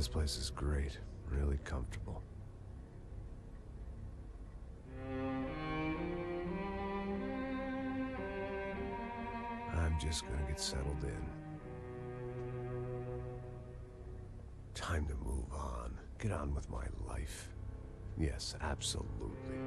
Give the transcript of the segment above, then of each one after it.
This place is great, really comfortable. I'm just gonna get settled in. Time to move on. Get on with my life. Yes, absolutely.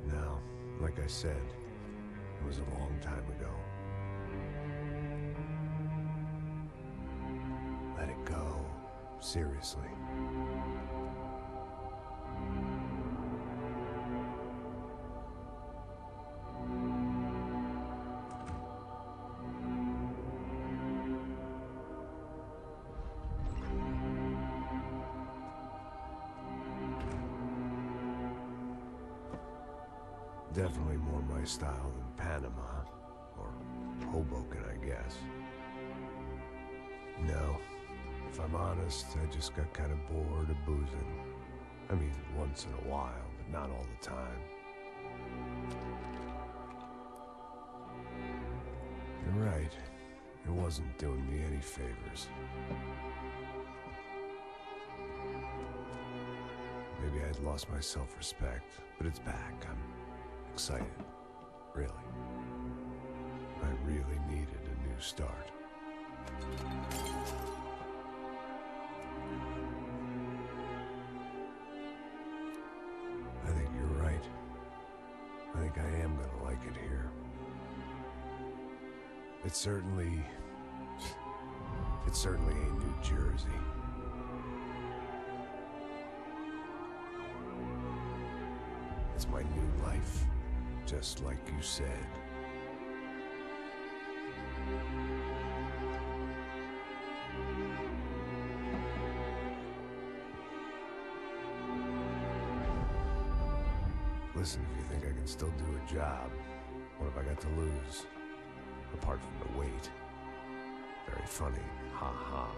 Now, like I said, it was a long time ago. Let it go. Seriously. Definitely more my style than Panama, or Hoboken, I guess. No, if I'm honest, I just got kind of bored of boozing. I mean, once in a while, but not all the time. You're right, it wasn't doing me any favors. Maybe I'd lost my self-respect, but it's back. I'm excited, really. I really needed a new start. I think you're right. I think I am gonna like it here. It certainly ain't New Jersey. It's my new life, just like you said. Listen, if you think I can still do a job, what have I got to lose? Apart from the weight. Very funny. Ha ha.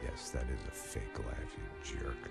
Yes, that is a fake laugh, you jerk.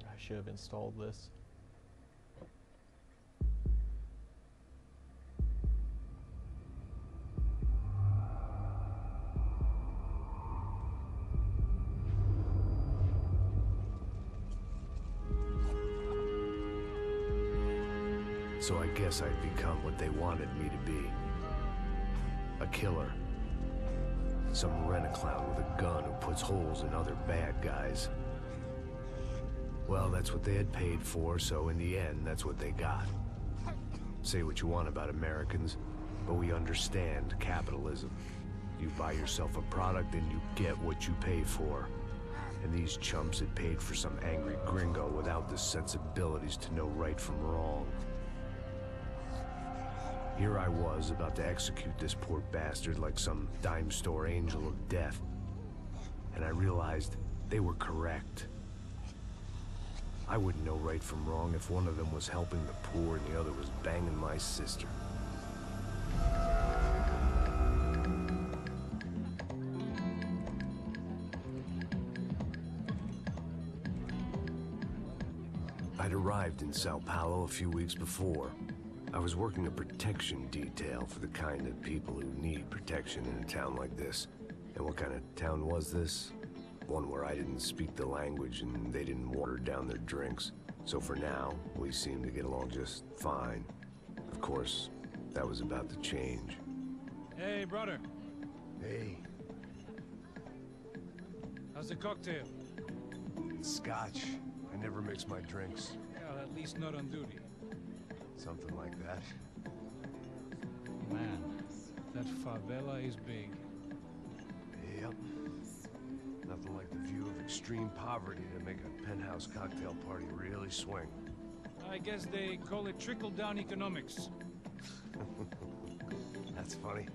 I should have installed this. So I guess I'd become what they wanted me to be. A killer. Some rent-a-clown with a gun who puts holes in other bad guys. Well, that's what they had paid for, so in the end, that's what they got. Say what you want about Americans, but we understand capitalism. You buy yourself a product and you get what you pay for. And these chumps had paid for some angry gringo without the sensibilities to know right from wrong. Here I was, about to execute this poor bastard like some dime store angel of death. And I realized they were correct. I wouldn't know right from wrong if one of them was helping the poor and the other was banging my sister. arrived in Sao Paulo a few weeks before. I was working a protection detail for the kind of people who need protection in a town like this. And what kind of town was this? One where I didn't speak the language and they didn't water down their drinks. So for now, we seemed to get along just fine. Of course, that was about to change. Hey, brother. Hey. How's the cocktail? It's scotch. I never mix my drinks. Well, at least not on duty. Something like that. Man, that favela is big. Yep. Nothing like the view of extreme poverty to make a penthouse cocktail party really swing. I guess they call it trickle-down economics. That's funny.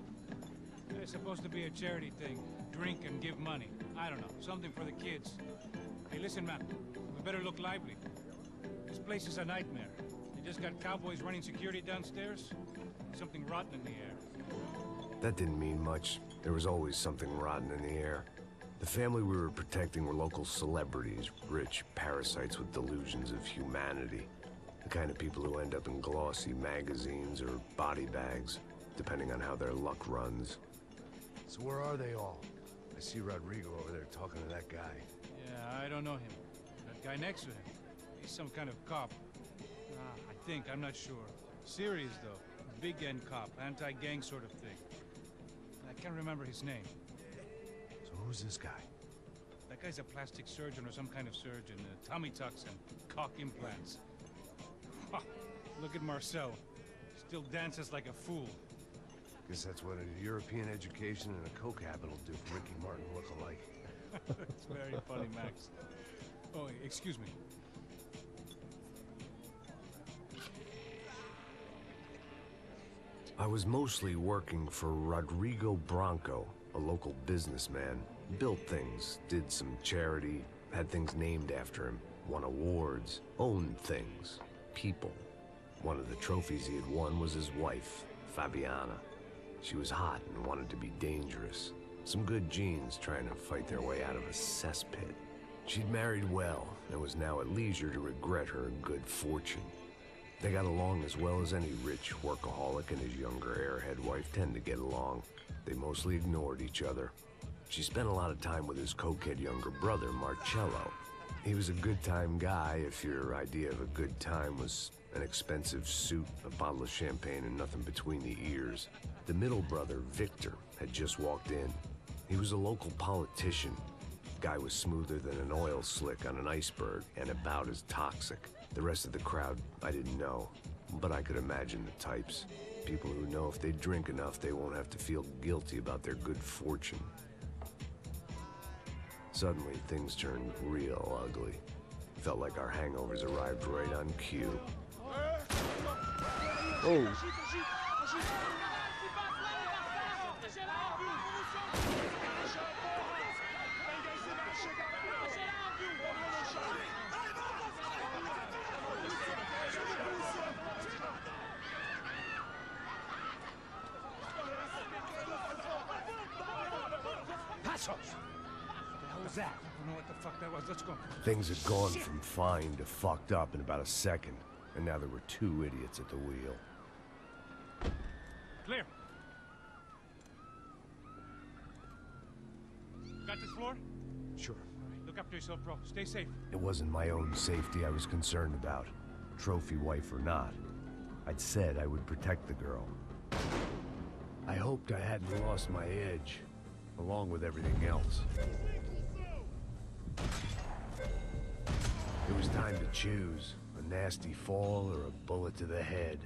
It's supposed to be a charity thing. Drink and give money. I don't know, something for the kids. Hey, listen, man. We better look lively. This place is a nightmare. They just got cowboys running security downstairs. Something rotten in the air. That didn't mean much. There was always something rotten in the air. The family we were protecting were local celebrities, rich parasites with delusions of humanity. The kind of people who end up in glossy magazines or body bags, depending on how their luck runs. So where are they all? I see Rodrigo over there talking to that guy. Yeah, I don't know him. That guy next to him. He's some kind of cop. I think, I'm not sure. Serious, though. Big end cop, anti-gang sort of thing. I can't remember his name. So who's this guy? That guy's a plastic surgeon or some kind of surgeon. Tummy tucks and cock implants. Look at Marcel. Still dances like a fool. Guess that's what a European education and a coke habit will do for Ricky Martin look-alike. It's very funny, Max. Oh, excuse me. I was mostly working for Rodrigo Branco, a local businessman. Built things, did some charity, had things named after him, won awards, owned things, people. One of the trophies he had won was his wife, Fabiana. She was hot and wanted to be dangerous. Some good genes trying to fight their way out of a cesspit. She'd married well and was now at leisure to regret her good fortune. They got along as well as any rich workaholic and his younger airhead wife tend to get along. They mostly ignored each other. She spent a lot of time with his cokehead younger brother, Marcello. He was a good-time guy if your idea of a good time was an expensive suit, a bottle of champagne, and nothing between the ears. The middle brother, Victor, had just walked in. He was a local politician. Guy was smoother than an oil slick on an iceberg and about as toxic. The rest of the crowd, I didn't know, but I could imagine the types. People who know if they drink enough, they won't have to feel guilty about their good fortune. Suddenly, things turned real ugly. Felt like our hangovers arrived right on cue. Oh. That? I don't know what the fuck that was. Let's go. Things had gone from fine to fucked up in about a second, and now there were two idiots at the wheel. Clear. Got this floor? Sure. All right, look after yourself, bro. Stay safe. It wasn't my own safety I was concerned about, trophy wife or not. I'd said I would protect the girl. I hoped I hadn't lost my edge, along with everything else. It was time to choose, a nasty fall or a bullet to the head.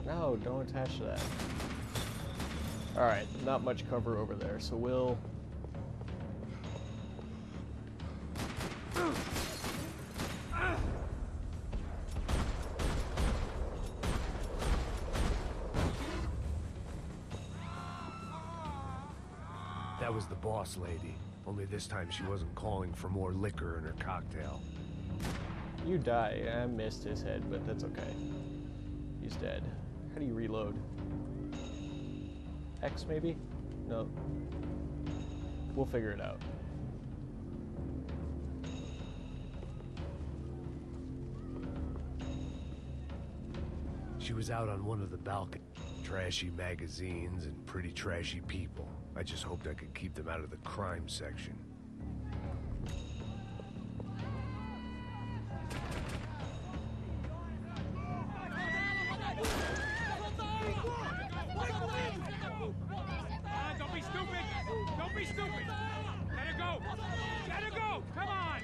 No, don't attach to that. Alright, not much cover over there, so we'll... That was the boss lady. Only this time she wasn't calling for more liquor in her cocktail. You die. I missed his head, but that's okay. He's dead. How do you reload? X maybe? No. We'll figure it out. She was out on one of the balconies. Trashy magazines and pretty trashy people. I just hoped I could keep them out of the crime section. Don't be stupid! Don't be stupid! Let her go! Let her go! Come on!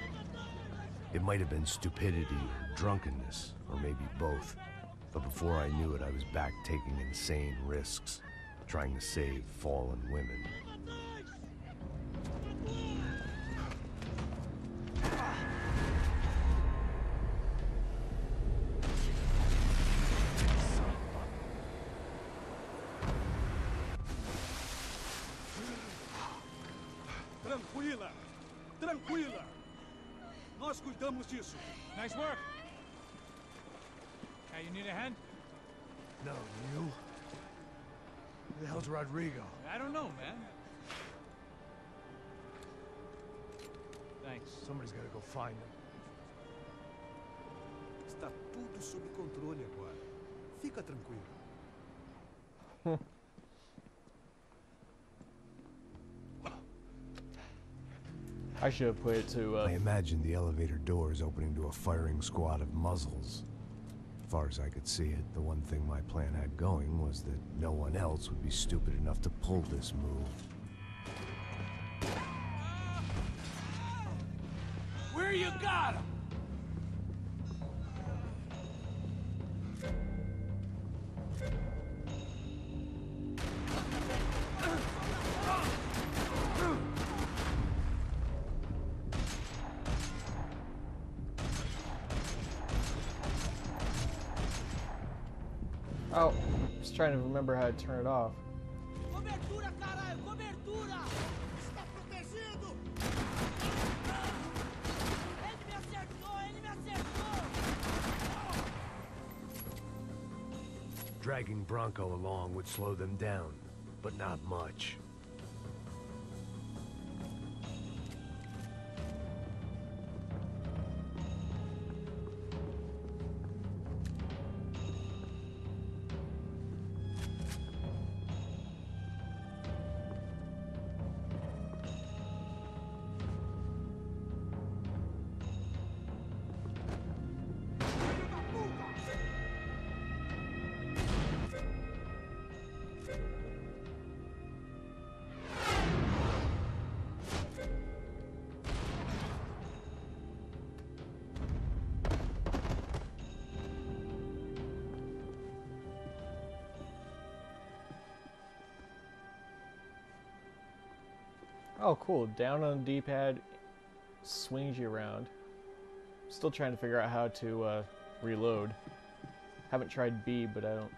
It might have been stupidity or drunkenness, or maybe both. But before I knew it, I was back taking insane risks, trying to save fallen women. Tranquila! Tranquila! Nós cuidamos disso. Nice work! Hey, you need a hand? No, you? Who the hell's Rodrigo? I don't know, man. Thanks. Somebody's gotta go find him. Está tudo sob controle agora. Fica tranquilo. I should have put it to, I imagined the elevator doors opening to a firing squad of muzzles. As far as I could see it, the one thing my plan had going was that no one else would be stupid enough to pull this move. Where you got him? Oh, just trying to remember how to turn it off. Cobertura, caralho! Cobertura! Está protegido! Ele me acertou! Ele me acertou! Dragging Bronco along would slow them down, but not much. Oh, cool. Down on the D-pad swings you around. Still trying to figure out how to reload. Haven't tried B, but I don't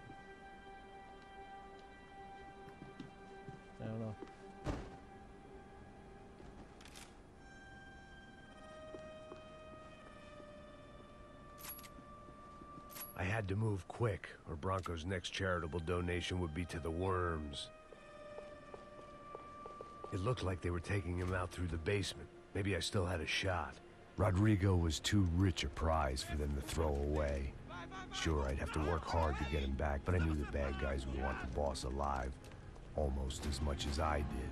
know. I had to move quick, or Bronco's next charitable donation would be to the worms. It looked like they were taking him out through the basement. Maybe I still had a shot. Rodrigo was too rich a prize for them to throw away. Sure, I'd have to work hard to get him back, but I knew the bad guys would want the boss alive almost as much as I did.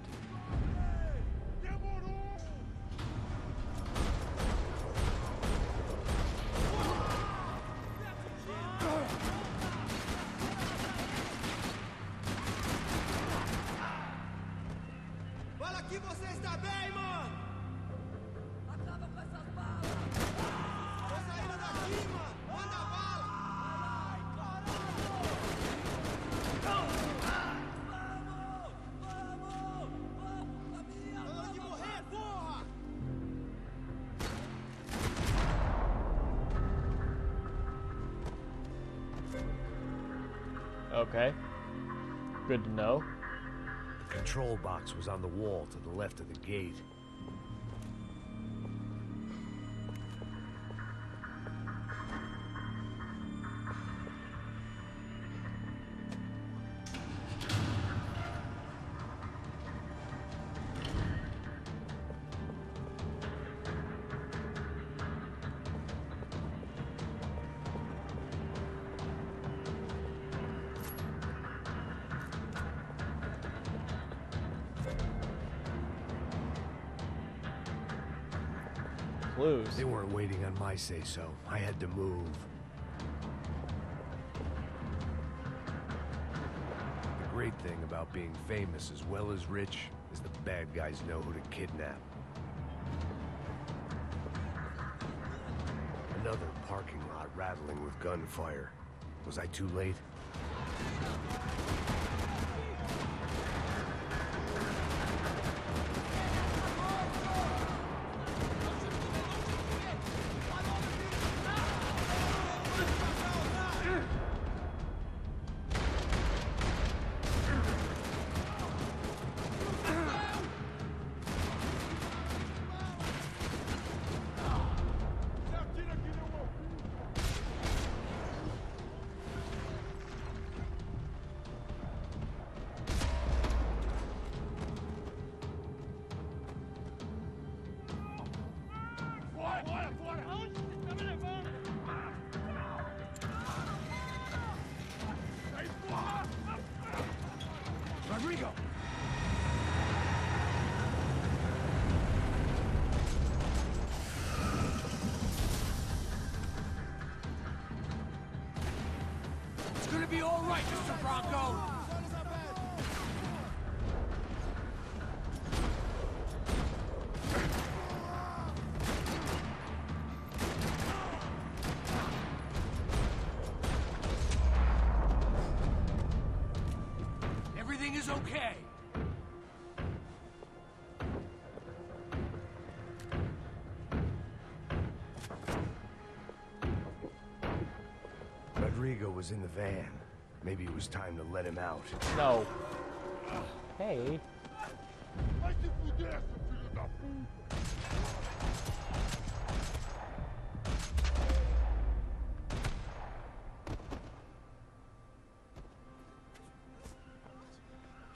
Fala que você está bem, mano! Acaba com essas balas! Tô saindo daqui, mano! Manda bala! Ai, caralho! Vamos! Okay. Good to know. The control box was on the wall to the left of the gate. Clues. They weren't waiting on my say-so. I had to move. The great thing about being famous as well as rich is the bad guys know who to kidnap. Another parking lot rattling with gunfire. Was I too late? Rodrigo! It's gonna be all right, Mr. Bronco. Everything is okay. Rodrigo was in the van. Maybe it was time to let him out. No. Hey.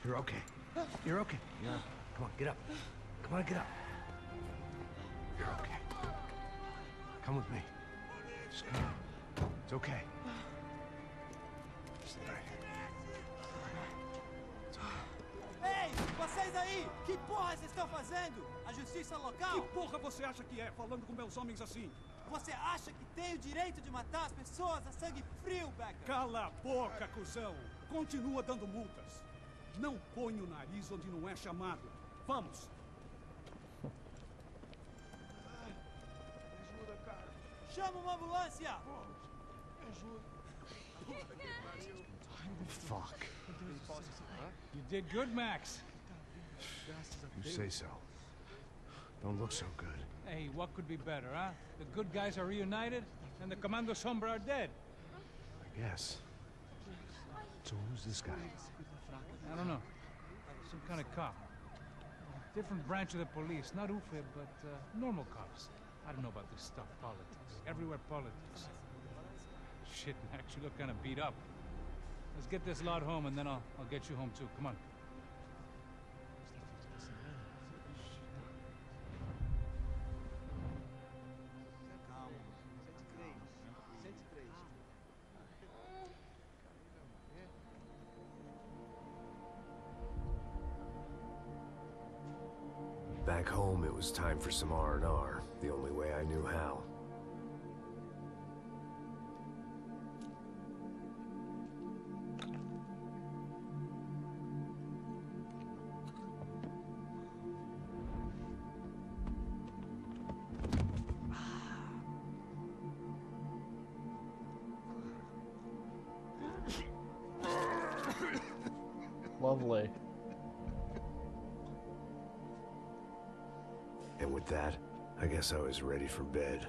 You're okay. You're okay. Come on, get up. Come on, get up. You're okay. Come with me. Just come on. It's okay. Stay right here. Ei, vocês aí! Que porra vocês estão fazendo? A justiça local? Que porra você acha que é, falando com meus homens assim? Você acha que tem o direito de matar as pessoas a sangue frio, Becker? Cala a boca, cuzão! Continua dando multas. Não põe o nariz onde não é chamado. Vamos! Ajuda, cara. Chama uma ambulância! Fuck. You did good, Max. You say so. Don't look so good. Hey, what could be better, huh? The good guys are reunited, and the Commando Sombra are dead. I guess. So who's this guy? I don't know. Some kind of cop. Different branch of the police. Not UFE, but normal cops. I don't know about this stuff, politics. Everywhere politics. Shit, Max, you look kind of beat up. Let's get this lot home, and then I'll get you home, too. Come on. Back home, it was time for some R&R, the only way I knew how. Lovely. And with that, I guess I was ready for bed.